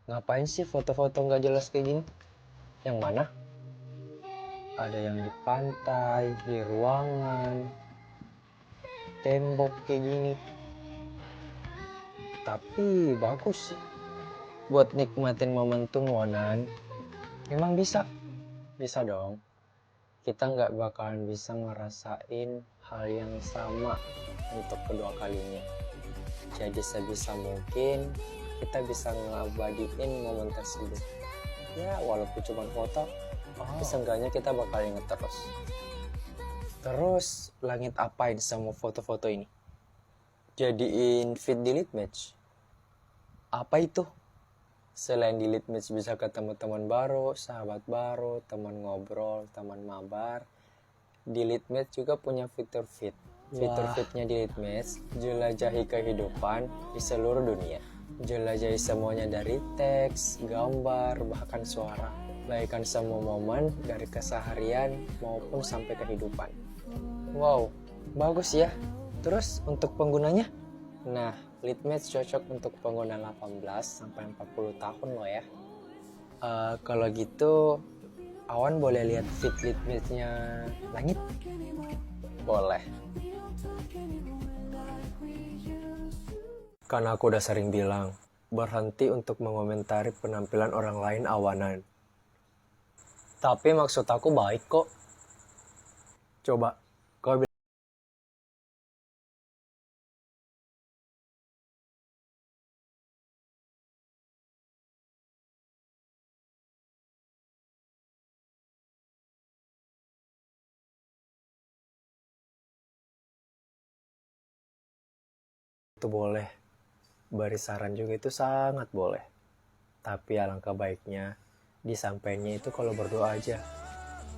Ngapain sih foto-foto nggak jelas kayak gini? Yang mana? Ada yang di pantai, di ruangan, tembok kayak gini. Tapi bagus sih. Buat nikmatin momentum Wonan. Memang bisa. Bisa dong. Kita nggak bakalan bisa ngerasain hal yang sama untuk kedua kalinya. Jadi sebisa mungkin kita bisa ngabadiin momen tersebut. Ya walaupun cuma foto, tapi seenggaknya kita bakal inget terus. Terus langit apain sama foto-foto ini? Jadiin feed delete match. Apa itu? Selain delete match bisa ketemu teman baru, sahabat baru, teman ngobrol, teman mabar. Delete match juga punya fitur feed. Fitur feednya delete match, jelajahi kehidupan di seluruh dunia. Jelajahi semuanya dari teks, gambar, bahkan suara. Baikkan semua momen dari keseharian maupun sampai kehidupan. Wow, bagus ya. Terus untuk penggunanya? Nah, Litmatch cocok untuk pengguna 18 sampai 40 tahun loh ya. Kalau gitu, Awan boleh lihat feed Litmatch-nya Langit? Boleh. Karena aku udah sering bilang, berhenti untuk mengomentari penampilan orang lain Awanan. Tapi maksud aku baik kok. Coba, kau bilang. Itu boleh. Beri saran juga itu sangat boleh. Tapi alangkah baiknya, disampainya itu kalau berdoa aja.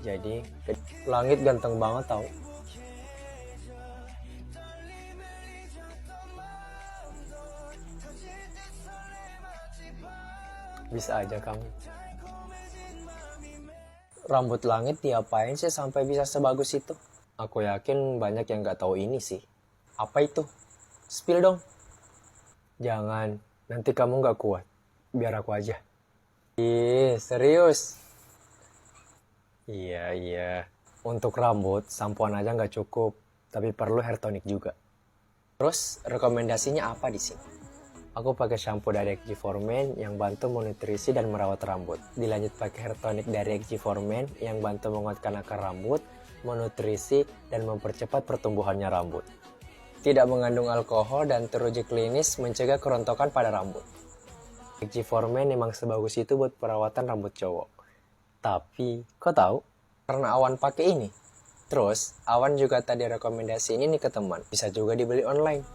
Jadi, Langit ganteng banget tau. Bisa aja kamu. Rambut Langit diapain sih sampai bisa sebagus itu? Aku yakin banyak yang gak tahu ini sih. Apa itu? Spill dong. Jangan, nanti kamu gak kuat. Biar aku aja. Ih, serius? Iya. Untuk rambut, sampoan aja gak cukup. Tapi perlu hair tonic juga. Terus, rekomendasinya apa di sini? Aku pakai shampoo dari XG4Men yang bantu menutrisi dan merawat rambut. Dilanjut pakai hair tonic dari XG4Men yang bantu menguatkan akar rambut, menutrisi, dan mempercepat pertumbuhannya rambut. Tidak mengandung alkohol dan teruji klinis mencegah kerontokan pada rambut. XG4Men memang sebagus itu buat perawatan rambut cowok. Tapi, kau tahu? Karena Awan pakai ini. Terus, Awan juga tadi rekomendasi ini ke teman. Bisa juga dibeli online.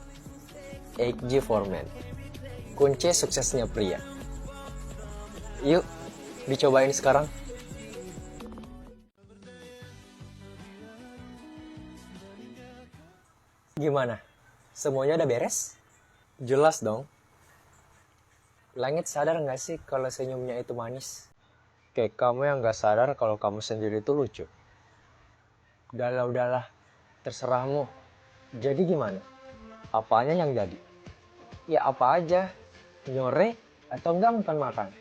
XG4Men. Kunci suksesnya pria. Yuk, dicobain sekarang. Gimana? Semuanya udah beres? Jelas dong. Langit sadar gak sih kalau senyumnya itu manis? Kayak kamu yang gak sadar kalau kamu sendiri itu lucu. Udahlah. Terserahmu. Jadi gimana? Apanya yang jadi? Ya apa aja. Nyore atau enggak makan-makan?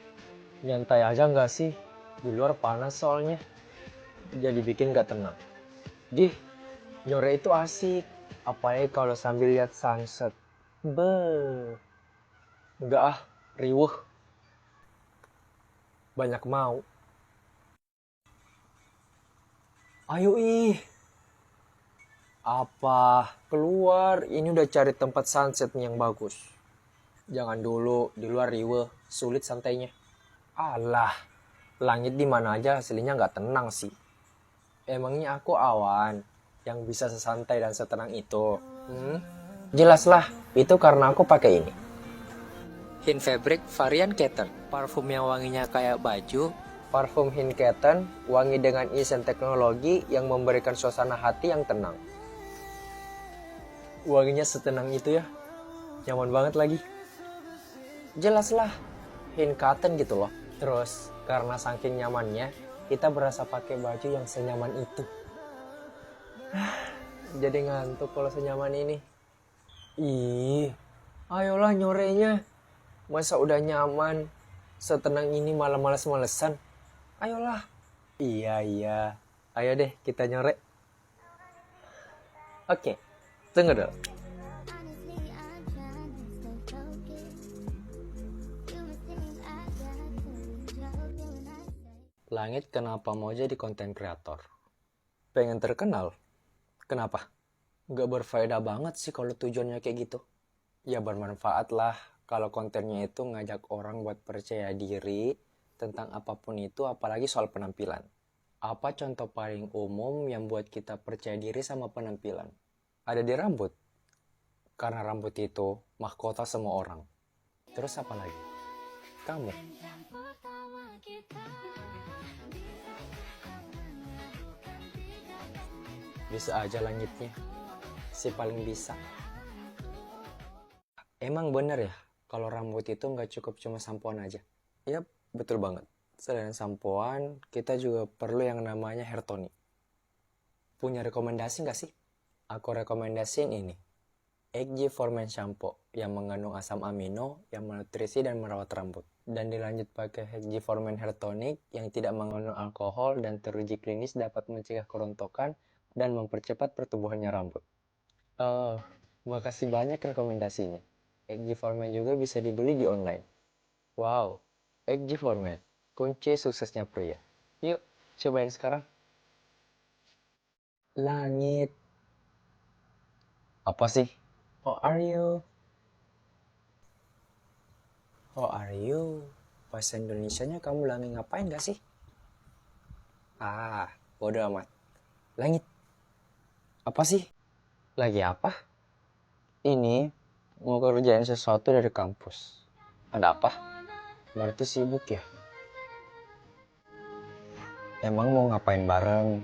Nyantai aja nggak sih? Di luar panas soalnya. Jadi bikin nggak tenang. Nyore itu asik. Apalagi kalau sambil lihat sunset. Enggak riweuh. Banyak mau. Ayo Apa? Keluar, ini udah cari tempat sunset yang bagus. Jangan dulu, di luar riweuh, sulit santainya. Alah, langit di mana aja aslinya nggak tenang sih. Emangnya aku Awan yang bisa sesantai dan setenang itu? Jelaslah, itu karena aku pakai ini. Hint Fabric varian Kitten, parfum yang wanginya kayak baju. Parfum Hint Kitten, wangi dengan isen teknologi yang memberikan suasana hati yang tenang. Wanginya setenang itu ya, nyaman banget lagi. Jelaslah, Hint Kitten gitu loh. Terus, karena saking nyamannya, kita berasa pakai baju yang senyaman itu. Jadi ngantuk kalau senyaman ini. Ayolah nyorenya. Masa udah nyaman, setenang ini malah males-malesan. Ayolah. Iya. Ayo deh kita nyorek. Oke, tunggu dulu. Langit kenapa mau jadi konten kreator? Pengen terkenal? Kenapa? Gak berfaedah banget sih kalau tujuannya kayak gitu. Ya bermanfaat lah kalau kontennya itu ngajak orang buat percaya diri tentang apapun itu, apalagi soal penampilan. Apa contoh paling umum yang buat kita percaya diri sama penampilan? Ada di rambut. Karena rambut itu mahkota semua orang. Terus apa lagi? Kamu. Bisa aja langitnya. Si paling bisa. Emang bener ya, kalau rambut itu nggak cukup cuma sampoan aja? Yap, betul banget. Selain sampoan, kita juga perlu yang namanya hair tonic. Punya rekomendasi nggak sih? Aku rekomendasiin ini. XG for Men Shampoo yang mengandung asam amino yang menutrisi dan merawat rambut. Dan dilanjut pakai XG for Men Hair Tonic yang tidak mengandung alkohol dan teruji klinis dapat mencegah kerontokan dan mempercepat pertumbuhannya rambut. Oh, makasih banyak rekomendasinya. XG for Men juga bisa dibeli di online. Wow, XG for Men, kunci suksesnya pria. Yuk, cobain sekarang. Langit. Apa sih? How are you? How are you? Bahasa Indonesianya kamu lagi ngapain gak sih? Ah, bodo amat. Langit. Apa sih? Lagi apa? Ini mau kerjain sesuatu dari kampus. Ada apa? Berarti sibuk ya? Emang mau ngapain bareng?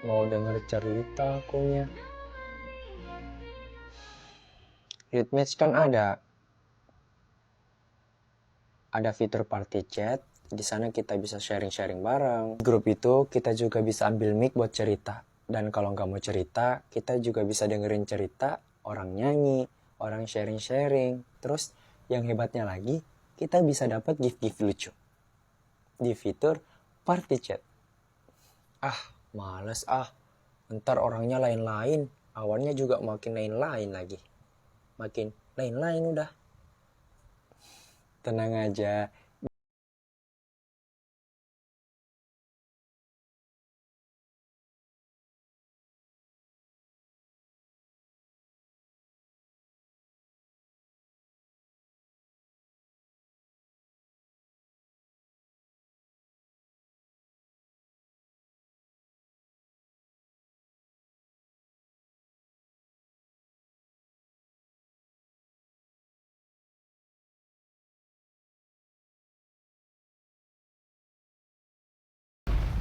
Mau denger cerita akunya? Lead match kan ada fitur party chat. Di sana kita bisa sharing-sharing bareng. Di grup itu kita juga bisa ambil mic buat cerita. Dan kalau nggak mau cerita, kita juga bisa dengerin cerita orang nyanyi, orang sharing-sharing. Terus yang hebatnya lagi, kita bisa dapat gift-gift lucu di fitur party chat. Ah, males ah. Ntar orangnya lain-lain. Awalnya juga makin lain-lain lagi. Makin lain-lain udah. Tenang aja.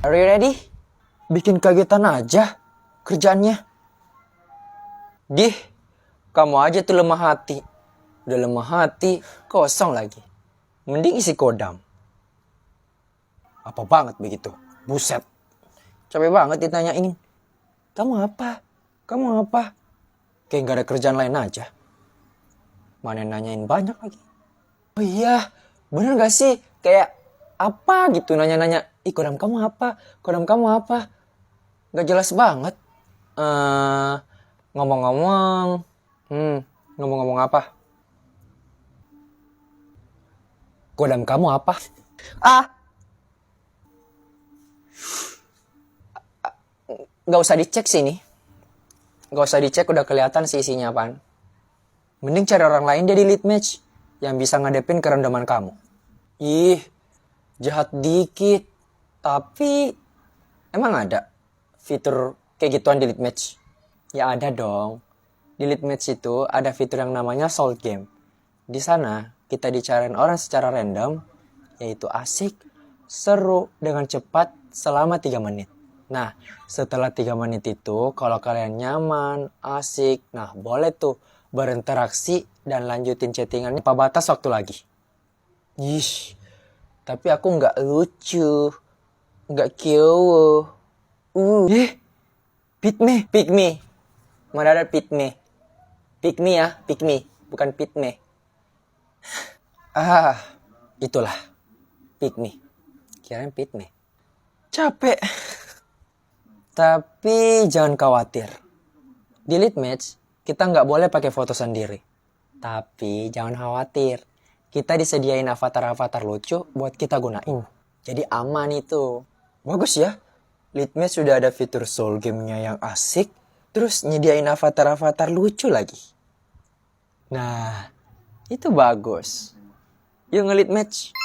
Are you ready? Bikin kagetan aja kerjaannya. Dih, kamu aja tuh lemah hati. Udah lemah hati, kosong lagi. Mending isi kodam. Apa banget begitu? Buset. Capek banget ditanyain. Kamu apa? Kamu apa? Kayak gak ada kerjaan lain aja. Mana nanyain banyak lagi. Oh iya, bener gak sih? Kayak apa gitu nanya-nanya. Ih, kodam kamu apa? Kodam kamu apa? Gak jelas banget. Ngomong-ngomong. Ngomong-ngomong apa? Kodam kamu apa? Gak usah dicek sini. Gak usah dicek, udah kelihatan sih isinya apaan. Mending cari orang lain dia di lead match yang bisa ngadepin kerendaman kamu. Ih, jahat dikit. Tapi emang ada fitur kayak gituan di lead match? Ya ada dong. Di lead match itu ada fitur yang namanya soul game. Di sana kita dicariin orang secara random, yaitu asik, seru, dengan cepat selama 3 menit. Nah, setelah 3 menit itu, kalau kalian nyaman, asik, nah boleh tuh berinteraksi dan lanjutin chattingan tanpa batas waktu lagi. Ih, tapi aku nggak lucu, nggak cute. Pick me. Mana ada pick me? Pick me ya, pick me, bukan pick me. Itulah, pick me. Kirain pick me. Capek. Tapi jangan khawatir. Di lead match, kita nggak boleh pakai foto sendiri. Tapi jangan khawatir. Kita disediain avatar-avatar lucu buat kita gunain. Jadi aman itu. Bagus ya. Lead match sudah ada fitur soul game-nya yang asik. Terus nyediain avatar-avatar lucu lagi. Nah, itu bagus. Yuk nge-lead match.